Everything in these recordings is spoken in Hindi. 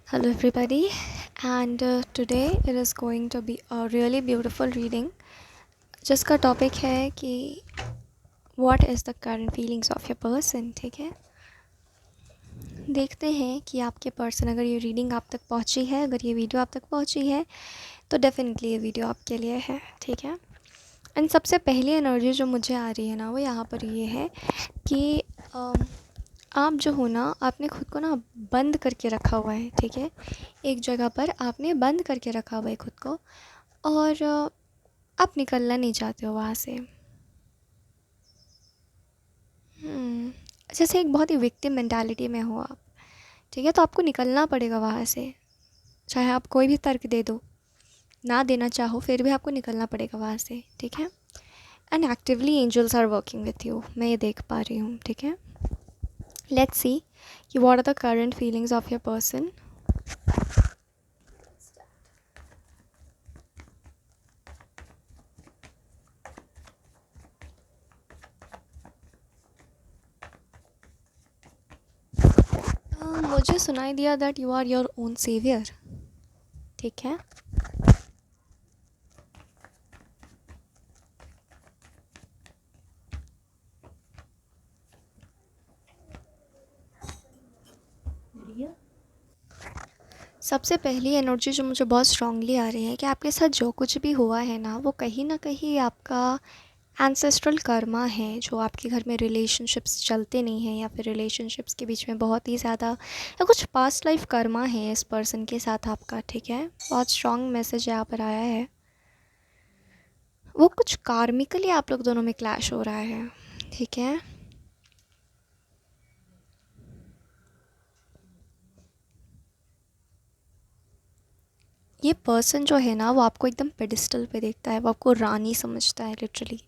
Hello, everybody, and today it is going to be a really beautiful reading जिसका टॉपिक है कि what is the current feelings of your person. ठीक है, देखते हैं कि आपके पर्सन, अगर ये रीडिंग आप तक पहुंची है, अगर ये वीडियो आप तक पहुंची है, तो डेफिनेटली ये वीडियो आपके लिए है। ठीक है, एंड सबसे पहली एनर्जी जो मुझे आ रही है ना, वो यहाँ पर ये है कि आप जो हो ना, आपने खुद को ना बंद करके रखा हुआ है। ठीक है, एक जगह पर आपने बंद करके रखा हुआ है खुद को, और आप निकलना नहीं चाहते हो वहाँ से। जैसे एक बहुत ही विक्टिम मेंटालिटी में हो आप। ठीक है, तो आपको निकलना पड़ेगा वहाँ से, चाहे आप कोई भी तर्क दे दो, ना देना चाहो, फिर भी आपको निकलना पड़ेगा वहाँ से। ठीक है, and actively angels are working with you, मैं ये देख पा रही हूँ। ठीक है, लेट्स सी कि what are the current feelings of your person. मुझे सुनाई दिया that you are your own saviour. ठीक है, सबसे पहली एनर्जी जो मुझे बहुत स्ट्रांगली आ रही है कि आपके साथ जो कुछ भी हुआ है ना, वो कहीं ना कहीं आपका एंसेस्ट्रल कर्मा है, जो आपके घर में रिलेशनशिप्स चलते नहीं हैं, या फिर रिलेशनशिप्स के बीच में बहुत ही ज़्यादा, या कुछ पास्ट लाइफ कर्मा है इस पर्सन के साथ आपका। ठीक है, बहुत स्ट्रॉन्ग मैसेज यहाँ पर आया है। वो कुछ कार्मिकली आप लोग दोनों में क्लैश हो रहा है। ठीक है, ये पर्सन जो है ना, वो आपको एकदम पेडिस्टल पे देखता है, वो आपको रानी समझता है लिटरली।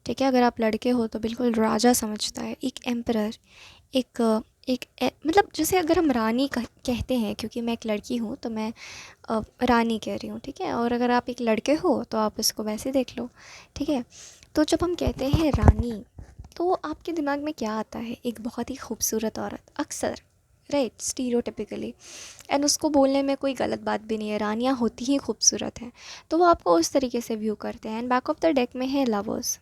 ठीक है, अगर आप लड़के हो तो बिल्कुल राजा समझता है, एक एम्परर, मतलब जैसे अगर हम रानी कहते हैं, क्योंकि मैं एक लड़की हूँ तो मैं रानी कह रही हूँ। ठीक है, और अगर आप एक लड़के हो तो आप इसको वैसे देख लो। ठीक है, तो जब हम कहते हैं रानी, तो आपके दिमाग में क्या आता है? एक बहुत ही खूबसूरत औरत, अक्सर, राइट, स्टीरियोटिपिकली। एंड उसको बोलने में कोई गलत बात भी नहीं है, रानियाँ होती ही खूबसूरत हैं, तो वो आपको उस तरीके से व्यू करते हैं। And back of the deck में है लवर्स।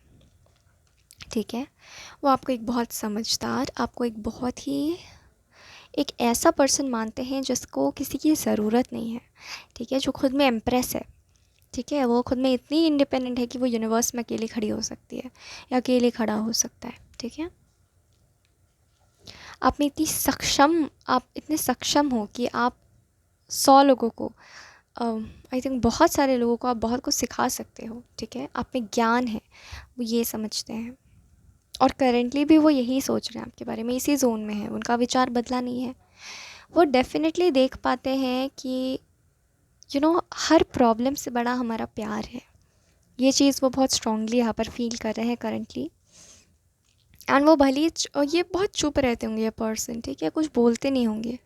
ठीक है, वो आपको एक बहुत समझदार, आपको एक बहुत ही, एक ऐसा पर्सन मानते हैं जिसको किसी की ज़रूरत नहीं है। ठीक है, जो खुद में एम्प्रेस है। ठीक है, वो खुद में इतनी इंडिपेंडेंट है कि वो यूनिवर्स में अकेली खड़ी हो सकती है, या अकेले खड़ा हो सकता है। ठीक है, आप में इतनी सक्षम, आप इतने सक्षम हो कि आप 100 लोगों को, आई थिंक बहुत सारे लोगों को आप बहुत कुछ सिखा सकते हो। ठीक है, आप में ज्ञान है, वो ये समझते हैं, और करेंटली भी वो यही सोच रहे हैं आपके बारे में, इसी जोन में है, उनका विचार बदला नहीं है। वो डेफिनेटली देख पाते हैं कि हर प्रॉब्लम से बड़ा हमारा प्यार है। ये चीज़ वो बहुत स्ट्रांगली यहाँ पर फील कर रहे हैं करेंटली। एंड वो भले ये बहुत चुप रहते होंगे ये पर्सन। ठीक है, कुछ बोलते नहीं होंगे।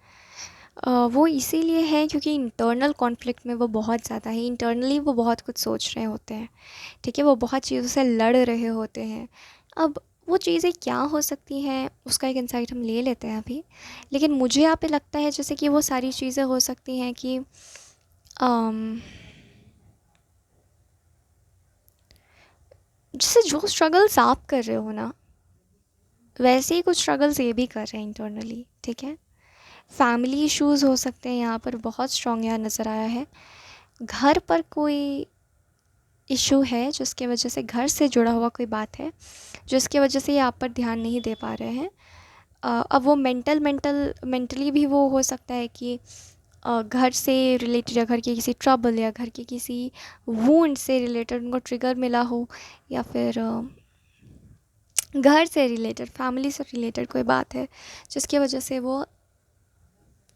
वो इसीलिए है क्योंकि इंटरनल कॉन्फ्लिक्ट में वो बहुत ज़्यादा है, इंटरनली वो बहुत कुछ सोच रहे होते हैं। ठीक है, वो बहुत चीज़ों से लड़ रहे होते हैं। अब वो चीज़ें क्या हो सकती हैं, उसका एक इंसाइट हम ले लेते हैं अभी। लेकिन मुझे यहाँ पे लगता है जैसे कि वो सारी चीज़ें हो सकती हैं कि जैसे जो स्ट्रगल्स आप कर रहे हो ना, वैसे ही कुछ स्ट्रगल्स ये भी कर रहे हैं इंटरनली। ठीक है, फैमिली इश्यूज़ हो सकते हैं, यहाँ पर बहुत स्ट्रॉन्ग यहाँ नज़र आया है। घर पर कोई इशू है जिसके वजह से, घर से जुड़ा हुआ कोई बात है जिसकी वजह से ये आप पर ध्यान नहीं दे पा रहे हैं। अब वो मेंटली भी वो हो सकता है कि घर से रिलेटेड, या घर के किसी ट्रबल, या घर के किसी वूंड से रिलेटेड उनको ट्रिगर मिला हो, या फिर घर से रिलेटेड, फैमिली से रिलेटेड कोई बात है जिसकी वजह से वो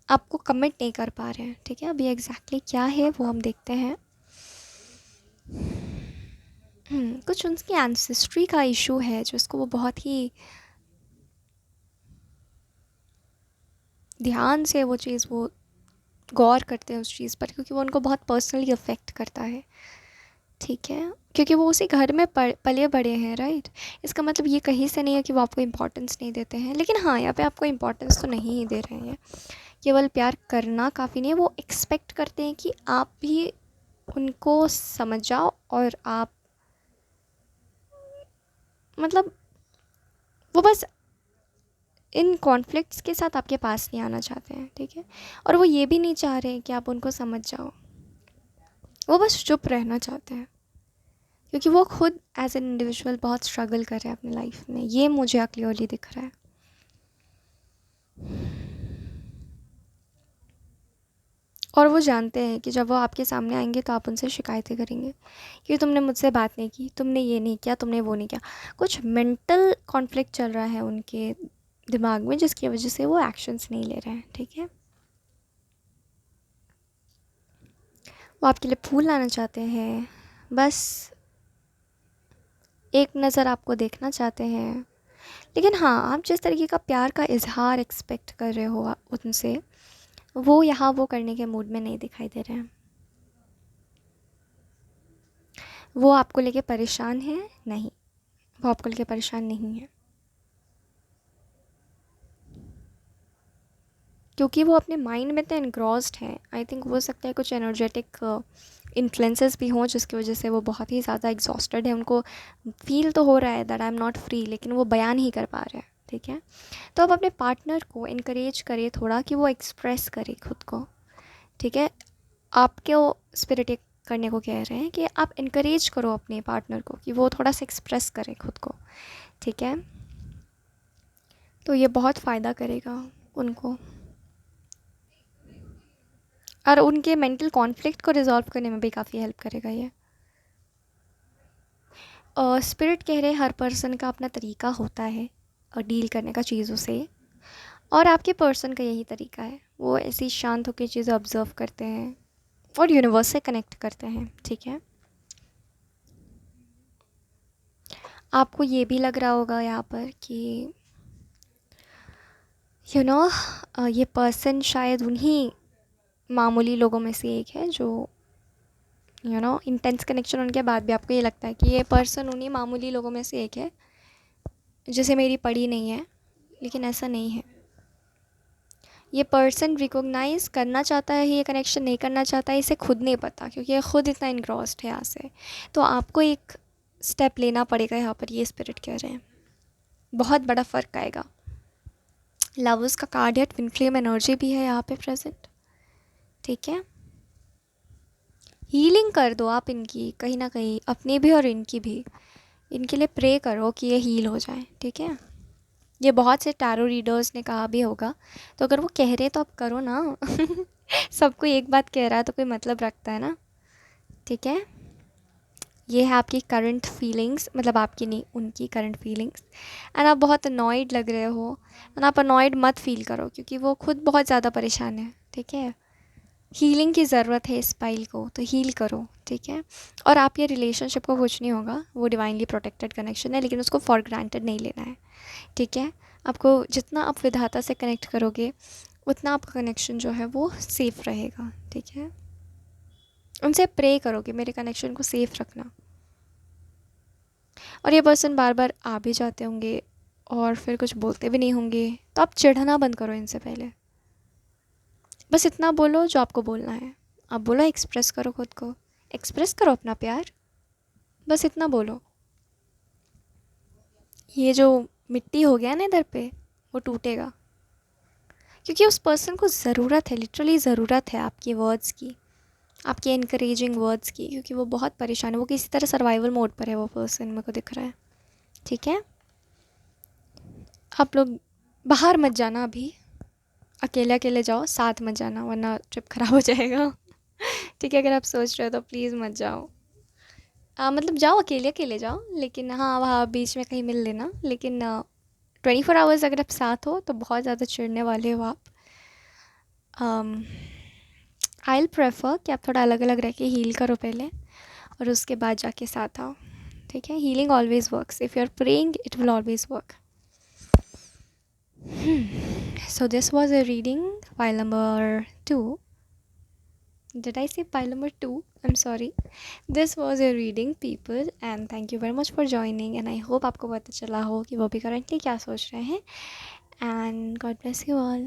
आपको कमिट नहीं कर पा रहे हैं। ठीक है, अभी एग्जैक्टली क्या है वो हम देखते हैं। कुछ उनकी एंसेस्ट्री का इशू है जिसको वो बहुत ही ध्यान से वो चीज़, वो गौर करते हैं उस चीज़ पर, क्योंकि वो उनको बहुत पर्सनली अफेक्ट करता है। ठीक है, क्योंकि वो उसी घर में पले बड़े हैं, राइट। इसका मतलब ये कहीं से नहीं है कि वो आपको इम्पोर्टेंस नहीं देते हैं, लेकिन हाँ, यहाँ पे आपको इम्पोर्टेंस तो नहीं ही दे रहे हैं, केवल प्यार करना काफ़ी नहीं है, वो एक्सपेक्ट करते हैं कि आप भी उनको समझ जाओ और आप मतलब वो बस इन कॉन्फ्लिक्ट्स के साथ आपके पास नहीं आना चाहते हैं, ठीक है। और वो ये भी नहीं चाह रहे हैं कि आप उनको समझ जाओ, वो बस चुप रहना चाहते हैं, क्योंकि वो खुद एज एन इंडिविजुअल बहुत स्ट्रगल कर रहे हैं अपनी लाइफ में। ये मुझे क्लियरली दिख रहा है। और वो जानते हैं कि जब वो आपके सामने आएंगे तो आप उनसे शिकायतें करेंगे कि तुमने मुझसे बात नहीं की, तुमने ये नहीं किया, तुमने वो नहीं किया। कुछ मेंटल कॉन्फ्लिक्ट चल रहा है उनके दिमाग में, जिसकी वजह से वो एक्शंस नहीं ले रहे हैं, ठीक है। वो आपके लिए फूल लाना चाहते हैं, बस एक नज़र आपको देखना चाहते हैं। लेकिन हाँ, आप जिस तरीके का प्यार का इजहार एक्सपेक्ट कर रहे हो उनसे, वो यहाँ वो करने के मूड में नहीं दिखाई दे रहे हैं। वो आपको लेके परेशान है? नहीं, वो आपको लेके परेशान नहीं है, क्योंकि वो अपने माइंड में तो एनग्रॉस्ड हैं। आई थिंक हो सकता है कुछ एनर्जेटिक इन्फ्लुएंसेस भी हों, जिसकी वजह से वो बहुत ही ज़्यादा एग्जॉस्टेड है। उनको फील तो हो रहा है that I am not free, लेकिन वो बयान ही कर पा रहे हैं, ठीक है। तो आप अपने पार्टनर को इनकरेज करिए थोड़ा कि वो एक्सप्रेस करे खुद को, ठीक है। आपके वो स्पिरिट करने को कह रहे हैं कि आप इनकरेज करो अपने पार्टनर को कि वो थोड़ा सा एक्सप्रेस करे खुद को, ठीक है। तो ये बहुत फ़ायदा करेगा उनको, और उनके मेंटल कॉन्फ्लिक्ट को रिजॉल्व करने में भी काफ़ी हेल्प करेगा ये। स्पिरिट कह रहे हर पर्सन का अपना तरीका होता है और डील करने का चीज़ों से, और आपके पर्सन का यही तरीका है। वो ऐसी शांत होकर चीज़ें ऑब्जर्व करते हैं और यूनिवर्स से कनेक्ट करते हैं, ठीक है। आपको ये भी लग रहा होगा यहाँ पर कि यू नो ये पर्सन शायद उन्हीं मामूली लोगों में से एक है जो इंटेंस कनेक्शन होने के बाद भी आपको ये लगता है कि ये पर्सन उन्हीं मामूली लोगों में से एक है जिसे मेरी पड़ी नहीं है। लेकिन ऐसा नहीं है। ये पर्सन रिकॉग्नाइज करना चाहता है, ये कनेक्शन नहीं करना चाहता है, इसे खुद नहीं पता, क्योंकि ये खुद इतना इनग्रॉस्ड है यहाँ से। तो आपको एक स्टेप लेना पड़ेगा यहाँ पर, ये स्पिरिट कह रहे हैं। बहुत बड़ा फ़र्क आएगा। लवर्स का कार्ड है, ट्विन फ्लेम एनर्जी भी है यहाँ पे प्रेजेंट, ठीक है। हीलिंग कर दो आप इनकी, कहीं ना कहीं अपनी भी और इनकी भी। इनके लिए प्रे करो कि ये हील हो जाए, ठीक है। ये बहुत से टैरो रीडर्स ने कहा भी होगा, तो अगर वो कह रहे तो आप करो ना। सबको एक बात कह रहा है तो कोई मतलब रखता है ना, ठीक है। ये है आपकी करंट फीलिंग्स, मतलब आपकी नहीं, उनकी करंट फीलिंग्स। एंड आप बहुत अनॉयड लग रहे हो, एंड आप अनॉयड मत फील करो, क्योंकि वो खुद बहुत ज़्यादा परेशान है, ठीक है। हीलिंग की ज़रूरत है इस पाइल को, तो हील करो, ठीक है। और आप ये रिलेशनशिप को कुछ नहीं होगा, वो डिवाइनली प्रोटेक्टेड कनेक्शन है, लेकिन उसको फॉर ग्रांटेड नहीं लेना है, ठीक है। आपको जितना आप विधाता से कनेक्ट करोगे उतना आपका कनेक्शन जो है वो सेफ़ रहेगा, ठीक है। उनसे प्रे करो कि मेरे कनेक्शन को सेफ़ रखना। और ये पर्सन बार बार आ भी जाते होंगे और फिर कुछ बोलते भी नहीं होंगे, तो आप चिढ़ना बंद करो इनसे पहले। बस इतना बोलो जो आपको बोलना है। आप बोलो, एक्सप्रेस करो खुद को, एक्सप्रेस करो अपना प्यार, बस इतना बोलो। ये जो मिट्टी हो गया ना इधर पे, वो टूटेगा, क्योंकि उस पर्सन को ज़रूरत है, लिटरली ज़रूरत है आपकी वर्ड्स की, आपके इनकरेजिंग वर्ड्स की, क्योंकि वो बहुत परेशान है। वो किसी तरह सर्वाइवल मोड पर है वो पर्सन, मेरे को दिख रहा है, ठीक है। आप लोग बाहर मत जाना अभी, अकेले अकेले जाओ, साथ मत जाना वरना ट्रिप ख़राब हो जाएगा। ठीक है, अगर आप सोच रहे हो तो प्लीज़ मत जाओ। मतलब जाओ, अकेले अकेले जाओ, लेकिन हाँ वहाँ बीच में कहीं मिल लेना। लेकिन 24 आवर्स अगर आप साथ हो तो बहुत ज़्यादा चिढ़ने वाले हो आप। आई विल प्रेफर कि आप थोड़ा अलग अलग रह के हील करो पहले, और उसके बाद जाके साथ आओ, ठीक है। Healing always works, if you are praying it will always work. So this was a reading, file number 2. Did I say pile number 2? I'm sorry. This was a reading people, and thank you very much for joining, and I hope आपको पता चला हो कि वो भी currently क्या सोच रहे हैं, and God bless you all.